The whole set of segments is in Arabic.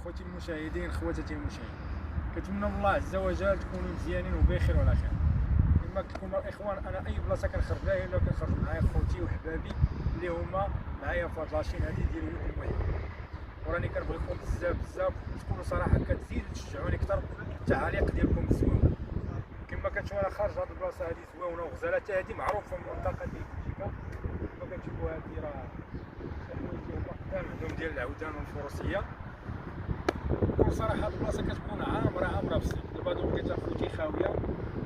خوتي المشاهدين خواتاتي المشاهدين، كنتمنى من الله عز وجل تكونوا مزيانين وبخير وعلى خير. كما قلت لكم الاخوان، انا اي بلاصه كنخرج لها الا كنخرج معايا خوتي وحبابي اللي هما معايا في هاد لاشين هادي ديال ولكم المهم، وراني كنبغيكم بزاف بزاف، تكونوا صراحه كتزيدوا تشجعوني اكثر بالتعاليق ديالكم الزوينه. كما كتشوفوا انا خارج هاد البلاصه هادي زوينه وغزاله، حتى هادي معروفه في المنطقه ديال بلجيكا. كما كتشوفوا هادي راه حوايجي هما قدام عندهم ديال العودان والفروسيه. وصراحه هاد البلاصه كتكون عامره بالصيف. دابا دوك لقيتها خوتي خاويه،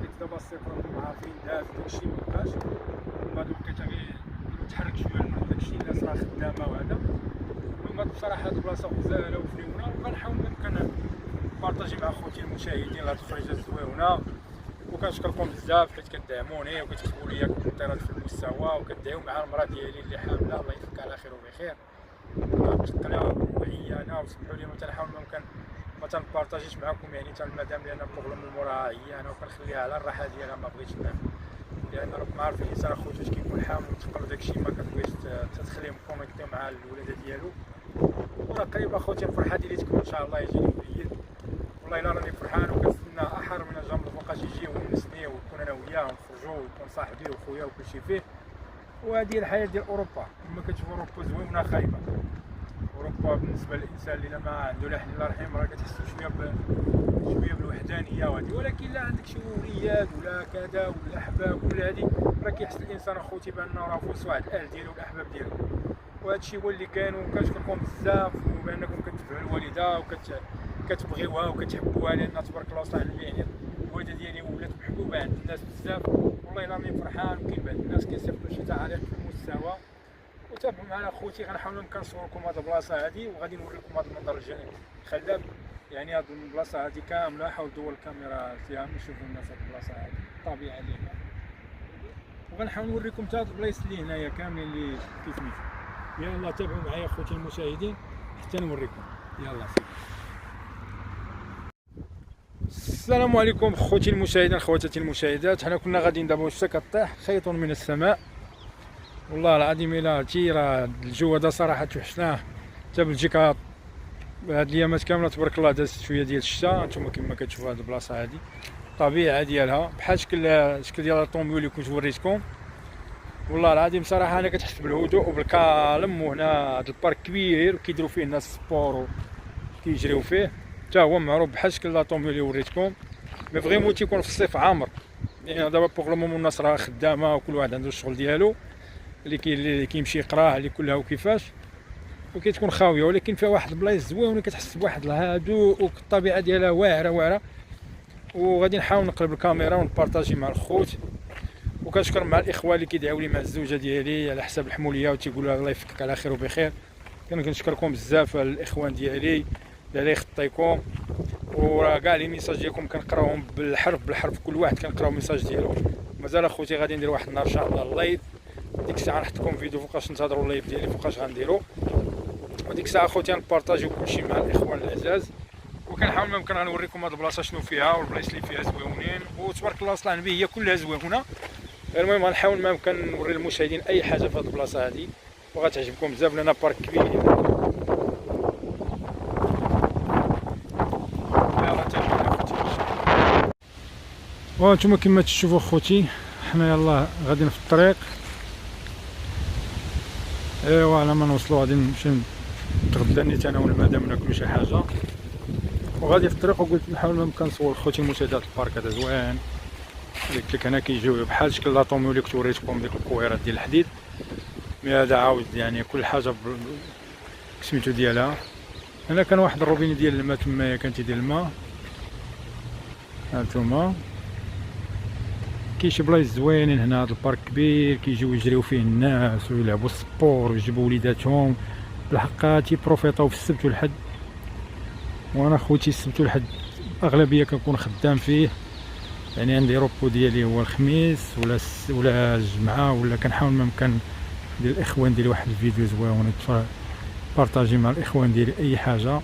حيت دابا الصيف راكم عارفين داز داكشي مابقاش. دابا دوك لقيتها غير تحرك شويه الماء، داكشي الناس راه خدامه وهذا. المهم بصراحه هاد البلاصه غزاله وزوينه، وغنحاول يمكن نبارطاجي مع خوتي المشاهدين هاد الفريجه الزوينه. وكنشكركم بزاف حيت كدعموني وكتكتبوا لي كومنتيرات في المستوى، وكدعيو مع المراه ديالي اللي حامله، الله يفك على خير وبخير. مشكله عيانه وسمحوا لي مثلا نحاول ما تنبارطاجيش معكم يعني حتى المدام، لان بروبليم المراه عيانه وكنخليها على الراحه ديالها، ما بغيتش لان راكم عارفين الانسان خوتو كيكون حامل ومثقل وداكشي ما كتبغيش تخليهم كونيكتيو مع الولاده ديالو. وراه قريب اخوتي الفرحه ديالي تكون ان شاء الله يجيني بعيد. والله الا راني فرحان وكنتسنى احر من الجمر فوقاش يجي ويونسني ونكون انا وياه ونخرجوا ويكون صاحبي وخويا وكلشي فيه. وهذه الحياه ديال اوروبا، كما كتشوفوا اوروبا زوينه خايبه. اوروبا بالنسبه للانسان اللي ما عنده لا حل لا رحيم راه كتحس شويه بالوحدانيه وهذه، ولكن لا عندك شي وليات ولا كذا ولا احباب ولا هذه، راه كيحس الانسان اخوتي بانه راه فوس واحد الاهل ديالو والاحباب ديالو. وهذا الشيء هو اللي كاين. وكنشكركم بزاف وبانكم كتبعوا الوالده وكتبغيوها وكتحبوها، لان تبارك الله صح يعني الوالده ديالي ولات محبوبه عند الناس بزاف. والله الا راني فرحان. وكاين بعض الناس كيصيفطوا شي تعاليق في المستوى. وتابعوا معنا خوتي، غنحاولوا كنصوركم هاد البلاصه هادي وغادي نوريكم هاد المنظر خلاب. يعني هاد البلاصه هادي كامله، حاول دور الكاميرا فيها نشوفوا الناس هاد البلاصه هادي الطبيعه ديالها. وغنحاول نوريكم حتى هاد البلايص اللي هنايا كاملين اللي كيف سميتو. يلا تابعوا معايا خوتي المشاهدين حتى نوريكم. يلا السلام عليكم خوتي المشاهدين خواتاتي المشاهدات. حنا كنا غاديين دابا واش كطيح خيط من السماء، والله العظيم الا عرفتي راه الجو هذا صراحه توحشناه. حتى بلجيكا هاد الايامات كامله تبارك الله دازت شويه ديال الشتاء. نتوما كما كتشوفوا هاد البلاصه هادي الطبيعه ديالها بحال شكل ديال الطوموبيل اللي كنت وريتكم. والله العظيم صراحه انا كتحس بالهدوء وبالكالم. وهنا هاد البارك كبير وكيديروا فيه الناس سبور وكيجريو فيه، حتى هو معروف بحال شكل لاطوموبيل اللي وريتكم. مي فريمون تيكون في الصيف عامر، يعني دابا بوغ لو مومون الناس راه خدامه وكل واحد عنده الشغل ديالو اللي كيمشي يقراه اللي كلها وكيفاش، وكتكون خاويه. ولكن فيها واحد البلايص زوينه كتحس بواحد الهدوء والطبيعه ديالها واعره. وغادي نحاول نقلب الكاميرا ونبارطاجي مع الخوت. وكنشكر مع الاخوه اللي كيدعيو لي مع الزوجه ديالي على حساب الحموليه وتيقولوا الله يفكك على خير وبخير. كنشكركم بزاف الاخوان ديالي الله يخطيكم. وراه كاع لي ميساج ديالكم كنقراوهم بالحرف كل واحد كنقراو ميساج ديالو. مازال اخوتي غادي ندير واحد النهار ان شاء الله اللايف. ديك الساعه نحط لكم فيديو فوقاش ننتظروا اللايف ديالي فوقاش غنديرو. وديك الساعه اخوتي نبارطاجيو كلشي مع الاخوان العزاز. وكنحاول ما يمكن غنوريكم هاد البلاصه شنو فيها والبلايص اللي فيها زوينين. وتبارك الله صلاه النبي هي كلها زوينه. المهم غنحاول ما يمكن نوري المشاهدين اي حاجه في هاد البلاصه هادي وغتعجبكم بزاف لان بارك كبير. وانتم كما تشوفوا خوتي حنا يلا غاديين في الطريق. ايوا على ما نوصلوا غادي نمشي نتغدى نيت انا والمدام ناكلو شي حاجه. وغادي في الطريق وقلت نحاول ما يمكن نصور خوتي المشاهدات البارك هذا زوين. قلت لك هنا كيجيو بحال شكل لاطوموبيل اللي كنت وريتكم ديك الكويرات ديال الحديد. مي هذا عاود يعني كل حاجه سميتو ديالها. هنا كان واحد الروبيني ديال الماء تمايا كان تيدير الماء. هانتوما كاين شي بلايص زوينين هنا. هذا البارك كبير كيجيو يجريو فيه الناس ويلعبوا السبور ويجيبوا وليداتهم. بالحق تيبروفيطاو في السبت والحد. وانا خوتي السبت والحد اغلبيه كنكون خدام فيه، يعني عندي روبو ديالي هو الخميس ولا الجمعه. ولا كنحاول ما يمكن ندير الاخوان ديالي واحد الفيديو زوين بارطاجي مع الاخوان ديالي اي حاجه.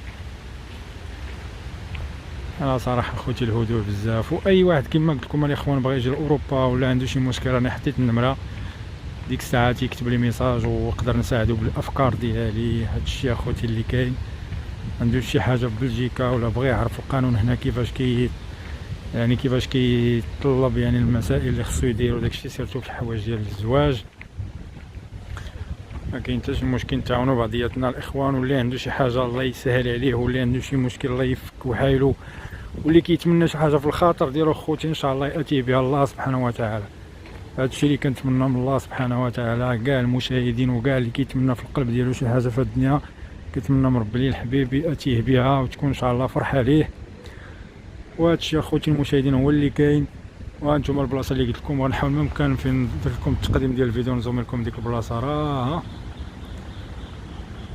انا صراحه خوتي الهدوء بزاف. واي واحد كما قلت لكم الاخوان بغى يجي لاوروبا ولا عنده شي مشكل راني حطيت النمره ديك الساعه يكتب لي ميساج ونقدر نساعدو بالافكار ديالي. هادشي اخوتي اللي كاين. عنده شي حاجه في بلجيكا ولا بغى يعرف القانون هنا كيفاش يعني كيفاش كيطلب يعني المسائل اللي خصو يديرو داكشي سيرتو في الحوايج ديال الزواج. ما كاين حتى شي مشكل، نتعاونوا بعضياتنا الاخوان، واللي عنده شي حاجه الله يسهل عليه، واللي عنده شي مشكل الله يفك وحايلو، واللي كيتمنى شي حاجه في الخاطر ديالو خوتي ان شاء الله ياتيه بها الله سبحانه وتعالى. هادشي اللي كنتمنى من الله سبحانه وتعالى. كاع المشاهدين وكاع اللي كيتمنى في القلب ديالو شي حاجه في الدنيا كنتمنى من ربي لي الحبيب ياتيه بها وتكون ان شاء الله فرحه ليه. وهادشي اخوتي المشاهدين هو اللي كاين. وانتم البلاصه اللي قلت لكم غنحاول ما امكن فين ندير لكم التقديم ديال الفيديو، نزوم لكم ديك البلاصه راه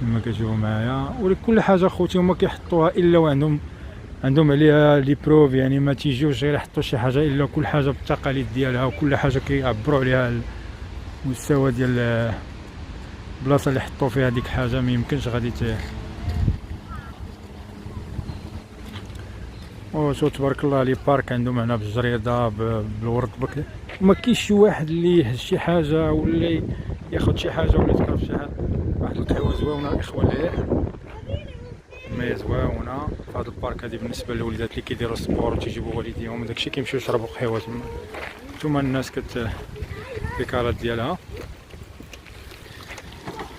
كما كتشوفوا معايا. ولكل حاجه اخوتي هما كيحطوها الا وعندهم عليها لي بروف، يعني ما تيجيوش غير يحطوا شي حاجه الا كل حاجه بالتقاليد ديالها، وكل حاجه كيعبروا عليها المستوى ديال البلاصه اللي حطوا فيها ديك الحاجه. ما يمكنش غادي شو تبارك الله لي بارك عندهم هنا بالجريده بالورد بك. ما كاينش شي واحد اللي يهز شي حاجه ولا ياخذ شي حاجه ولا يذكر شي حاجه. واحد القهوه زوينه الاخوان ليه ما زوينه في هذا البارك هذه بالنسبه للوليدات اللي كيديروا السبور وتيجيبوا والديهم داكشي كيمشيو يشربوا قهوه تما. نتوما الناس البيكالات ديالها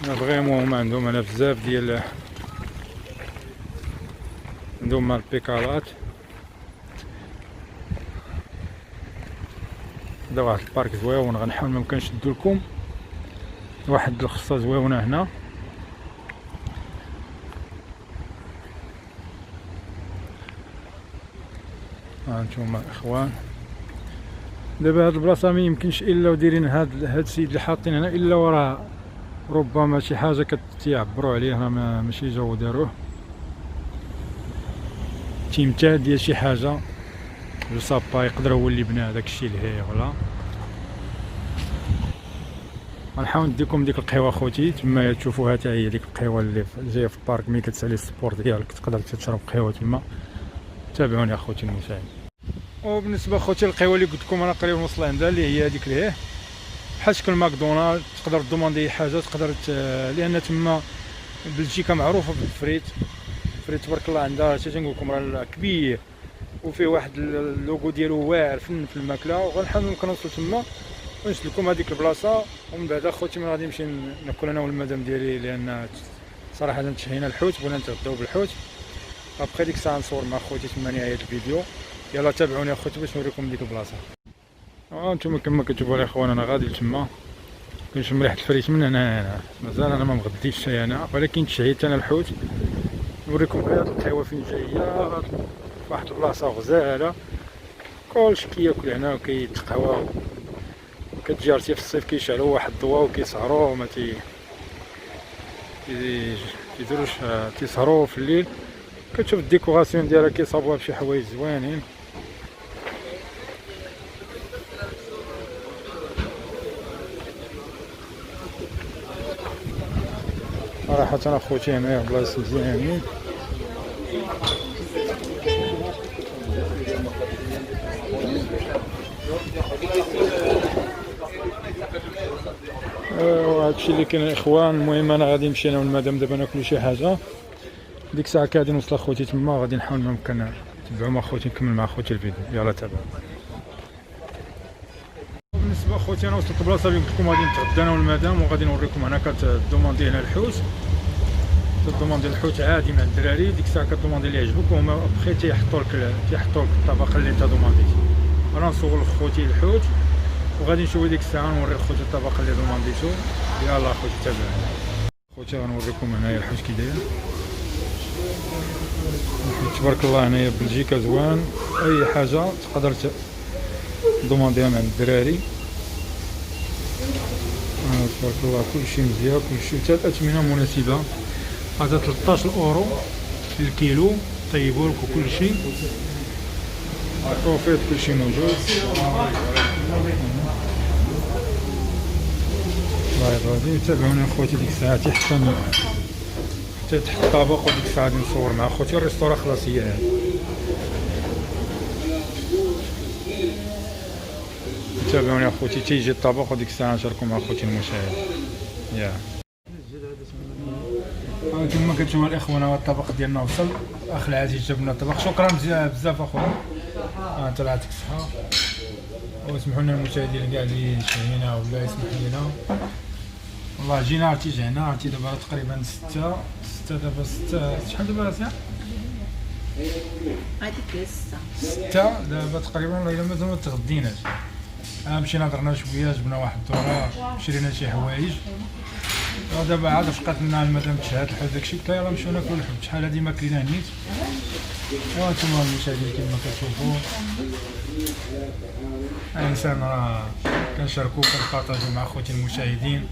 فريمون هما عندهم هنا بزاف ديال عندهم البيكالات. هذا واحد البارك زويون، غنحاول ممكن نشدو لكم واحد الخصه زويونه هنا. هانتوما الاخوان دابا هاد البلاصه ما يمكنش الا ودايرين هاد السيد اللي حاطين هنا الا وراه ربما شي حاجه كتعبروا عليها، ماشي جاو داروه تيمتال ديال شي حاجه جو سابا، يقدر هو اللي بنى داك الشيء لهيه ولا. غنحاول نديكم ديك القهوه خوتي تما تشوفوها حتى هي ديك القهوه اللي جايه في البارك. ملي كتسالي السبور ديالك تقدر تشرب قهوه تما. تابعوني اخوتي المشاهدين. وبالنسبه اخوتي القهوه اللي قلت لكم انا قريب نوصل عندها اللي هي هذيك لهيه بحال شكل ماكدونالد، تقدر دوموندي حاجه تقدر لان تما بلجيكا معروفه بالفريت. فريت تبارك الله عندها اش تنقول لكم راه كبير وفيه واحد اللوغو ديالو واعر في الماكله. وغنحاول ممكن نوصل تما ونشد لكم هذيك البلاصه. ومن بعد اخوتي من غادي نمشي ناكل انا والمدام ديالي لان صراحه تشهينا الحوت، بغينا نتغداو بالحوت. ابخي ديك الساعه نصور مع خوتي تما نهايه الفيديو. يلا تابعوني اخوتي باش نوريكم ديك البلاصه. انتم كما كتشوفوا الاخوان انا غادي لتما كنشم ريحه الفريت من هنا. مازال انا ما مغديتش شي انا، ولكن تشهيت انا الحوت. نوريكم غير هاد القهوه فين جايه واحد البلاصه غزاله، كلشي كياكل هنا وكيتقهواو. كتجي عرفتي في الصيف كيشعلوا واحد الضواء وكيسهروا وما كيديروش تيسهروا في الليل. كتشوف الديكوراسيون ديالها كيصاوبوها بشي حوايج زوينين. صراحة انا خوتي هنايا بلايص مزيانين. وهادشي اللي كاين الاخوان. المهم انا غادي نمشي انا والمدام دابا ناكلو شي حاجه. ديك الساعه غادي نوصل اخوتي تما، غادي نحاول ما يمكن نتبعوا مع خوتي نكمل مع خوتي الفيديو. يلا تابعوا. بالنسبه اخوتي انا وصلت البلاصه اللي قلت لكم غادي نتغدى انا والمدام، وغادي نوريكم هنا كتدوموندي هنا الحوت. تدوموندي الحوت عادي مع الدراري. ديك الساعه كدوموندي اللي يعجبك وهما بخي تيحطوا لك الطبق اللي انت دومونديتي. انا نصور لخوتي الحوت وغادي نشوفو ديك الساعه نوري خوتي الطبق اللي دومونديتو. يلا خوتي تابعوني. خوتي غنوريكم هنايا الحوت كي داير. تبارك الله هنايا بلجيكا زوان، اي حاجه تقدر دومونديها مع الدراري. تبارك الله كلشي مزيان، كلشي حتى الاثمنه مناسبه. هذا 13 اورو الكيلو، طيبوا لك كلشي البروفيت كلشي موجود. غادي تابعوني اخوتي ديك الساعه حتى تحت الطبق. وديك الساعه غادي نصور مع اخوتي الريستورا خلاص هي هذه. تابعوني اخوتي تيجي الطبق وديك الساعه نشاركو مع اخوتي المشاهد. كما كتشوفوا الاخوان هو الطبق ديالنا وصل. اخ العزيز جاب لنا الطبق. شكرا بزاف اخويا. انت الله يعطيك الصحه. واسمحوا لنا المشاهدين كاع اللي شهينا ولا يسمح لنا. والله جينا عرفتي دابا تقريبا 6 دابا 6 شحال دابا ساعه؟ هذيك 6 دابا تقريبا والله الا مازال ما تغديناش. مشينا درنا شويه جبنا واحد الدوره شرينا شي حوايج. دابا عاد فقط لنا المدام تشهد الحوت داكشي قلت يلاه نمشيو ناكلو الحوت. شحال هادي ما كلينا نيت. وانتم المشاهدين كما كتشوفوا الانسان راه كنشاركو كنبارطاجيو مع خوتي المشاهدين.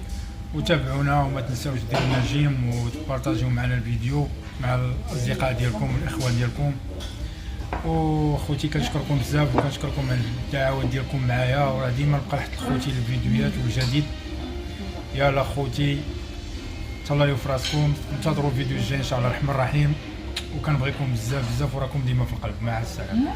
وتابعونا وما تنساوش ديروا لنا جيم وتبارطاجيو معنا الفيديو مع الاصدقاء ديالكم والاخوان ديالكم. وخوتي كنشكركم بزاف وكنشكركم على الدعوات ديالكم معايا. وراه ديما نبقى نحط لخوتي الفيديوهات والجديد. يلا خوتي تهلاو في راسكم. انتظروا الفيديو الجاي ان شاء الله الرحمن الرحيم. وكنبغيكم بزاف وراكم ديما في القلب. مع السلامه.